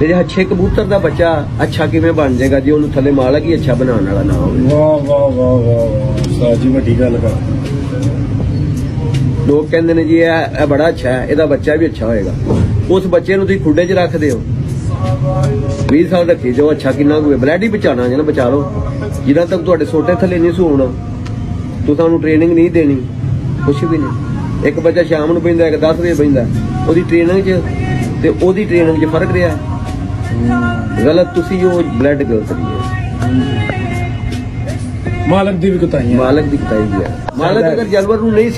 ਤੇਰੇ ਅੱਛੇ ਕਬੂਤਰ ਦਾ ਬੱਚਾ ਅੱਛਾ ਕਿਵੇਂ ਬਣ ਜਾਏਗਾ ਜੇ ਉਹਨੂੰ ਥੱਲੇ ਮਾਲਕ ਹੀ ਅੱਛਾ ਬਣਾਉਣ ਵਾਲਾ ਨਾ ਹੋਵੇ। ਵਾਹ ਵਾਹ ਵਾਹ ਵਾਹ ਉਸਤਾਦ ਜੀ ਵੱਡੀ ਗੱਲ ਕਰ। ਲੋਕ ਕਹਿੰਦੇ ਨੇ ਜੀ ਇਹ ਬੜਾ ਅੱਛਾ ਹੈ, ਇਹਦਾ ਬੱਚਾ ਵੀ ਅੱਛਾ ਹੋਏਗਾ। ਉਸ ਬੱਚੇ ਨੂੰ ਤੁਸੀਂ ਖੁੱਡੇ 'ਚ ਰੱਖਦੇ ਹੋ, 20 ਸਾਲ ਰੱਖੀ ਜਾਓ, ਅੱਛਾ ਕਿੰਨਾ ਕੁ ਬਲੈਡ ਹੀ ਬਚਾਉਣਾ ਜਾਂ ਬਚਾ ਲਓ। ਜਿੰਨਾ ਤੱਕ ਤੁਹਾਡੇ ਸੋਟੇ ਥੱਲੇ ਨਹੀਂ ਸੋਣਾ, ਤੁਸੀਂ ਉਹਨੂੰ ਟ੍ਰੇਨਿੰਗ ਨਹੀਂ ਦੇਣੀ, ਕੁਛ ਵੀ ਨਹੀਂ। ਇੱਕ ਬੱਚਾ ਸ਼ਾਮ ਨੂੰ ਪੈਂਦਾ, ਇੱਕ 10 ਵਜੇ ਪੈਂਦਾ, ਉਹਦੀ ਟ੍ਰੇਨਿੰਗ 'ਚ ਤੇ ਉਹਦੀ ਟ੍ਰੇਨਿੰਗ 'ਚ ਫਰਕ ਰਿਹਾ। ਗਲਤ ਤੁਸੀਂ ਉਹ ਬਲੱਡ ਗਲਤ ਰਹੀ ਹੈ। ਮਾਲਕ ਦੀ ਵੀ ਕੁਤਾਈ ਹੈ। ਮਾਲਕ ਦੀ ਕੁਤਾਈ ਹੈ। ਮਾਲਕ ਅਗਰ ਜਾਨਵਰ ਨੂੰ ਨਹੀਂ